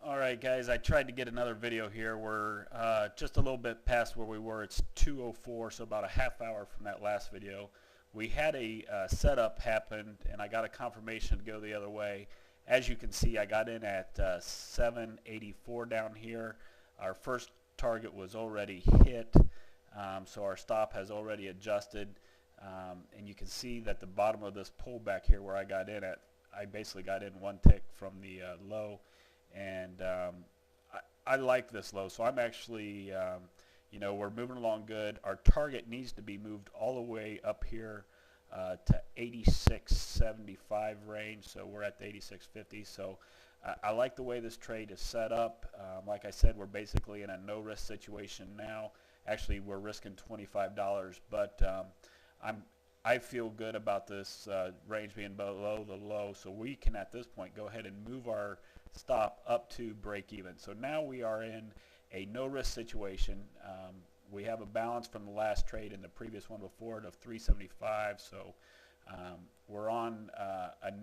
Alright guys, I tried to get another video here. We're just a little bit past where we were. It's 2:04, so about a half hour from that last video. We had a setup happen and I got a confirmation to go the other way. As you can see, I got in at 784 down here. Our first target was already hit, so our stop has already adjusted, and you can see that the bottom of this pullback here where I got in at, I basically got in one tick from the low. And I like this low, so I'm actually, we're moving along good. Our target needs to be moved all the way up here to 86.75 range, so we're at the 86.50. So I like the way this trade is set up. Like I said, we're basically in a no-risk situation now. Actually, we're risking $25, but I feel good about this range being below the low, so we can at this point go ahead and move our stop up to break even. So now we are in a no risk situation. We have a balance from the last trade and the previous one before it of 375, so we're on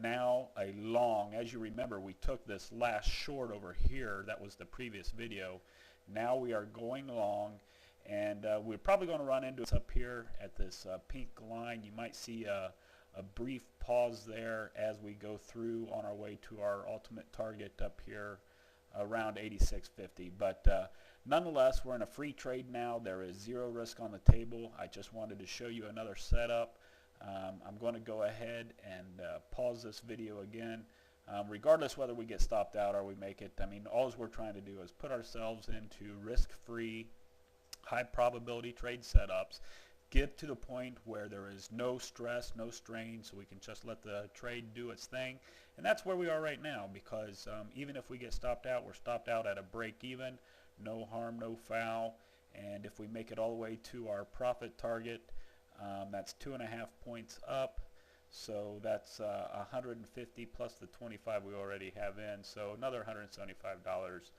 now a long. As you remember, we took this last short over here. That was the previous video. Now we are going long, and we're probably going to run into it up here at this pink line. You might see a brief pause there as we go through on our way to our ultimate target up here around 86.50. But nonetheless, we're in a free trade now. There is zero risk on the table. I just wanted to show you another setup. I'm going to go ahead and pause this video again. Regardless whether we get stopped out or we make it, I mean, all we're trying to do is put ourselves into risk-free, high probability trade setups, get to the point where there is no stress, no strain, so we can just let the trade do its thing. And that's where we are right now, because even if we get stopped out, we're stopped out at a break even, no harm, no foul. And if we make it all the way to our profit target, that's 2.5 points up. So that's 150 plus the 25 we already have in, so another $175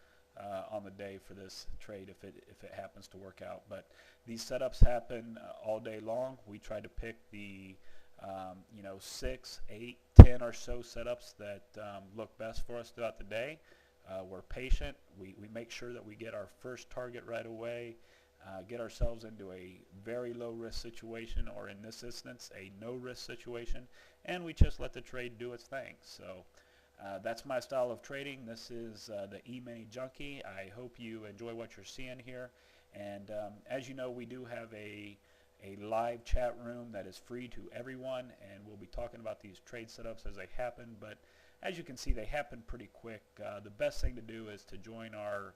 on the day for this trade if it happens to work out. But these setups happen all day long. We try to pick the 6, 8, 10 or so setups that look best for us throughout the day. We're patient. We make sure that we get our first target right away, get ourselves into a very low risk situation, or in this instance a no risk situation, and we just let the trade do its thing. So that's my style of trading. This is the Emini Junkie. I hope you enjoy what you're seeing here. And as you know, we do have a live chat room that is free to everyone, and we'll be talking about these trade setups as they happen. But as you can see, they happen pretty quick. The best thing to do is to join our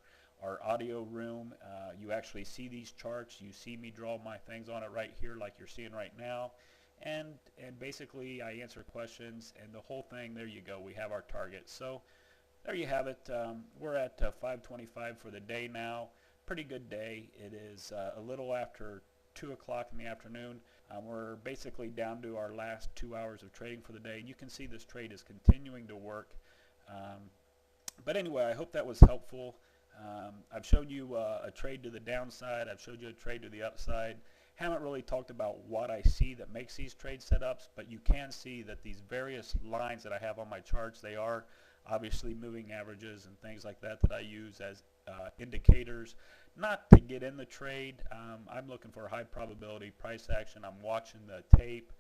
audio room. You actually see these charts. You see me draw my things on it right here like you're seeing right now. And basically I answer questions, and the whole thing, there you go, we have our target. So there you have it. We're at 5:25 for the day now. Pretty good day. It is a little after 2 o'clock in the afternoon. We're basically down to our last 2 hours of trading for the day, and you can see this trade is continuing to work. But anyway, I hope that was helpful. I've showed you a trade to the downside. I've showed you a trade to the upside. Haven't really talked about what I see that makes these trade setups, but you can see that these various lines that I have on my charts, they are obviously moving averages and things like that that I use as indicators, not to get in the trade. I'm looking for high probability price action. I'm watching the tape.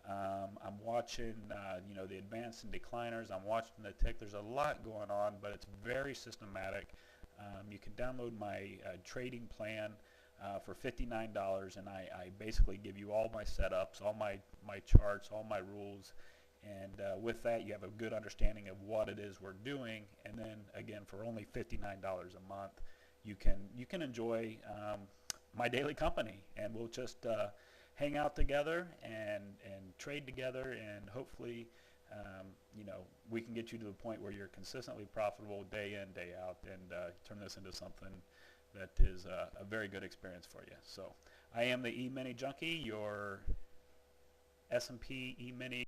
I'm watching the advance and decliners. I'm watching the tick. There's a lot going on, but it's very systematic. You can download my trading plan for $59, and I basically give you all my setups, all my charts, all my rules, and with that you have a good understanding of what it is we're doing. And then again, for only $59 a month, you can enjoy my daily company, and we'll just hang out together and trade together, and hopefully we can get you to the point where you're consistently profitable day in, day out, and turn this into something that is a very good experience for you. So I am the Emini Junkie, your S&P E-mini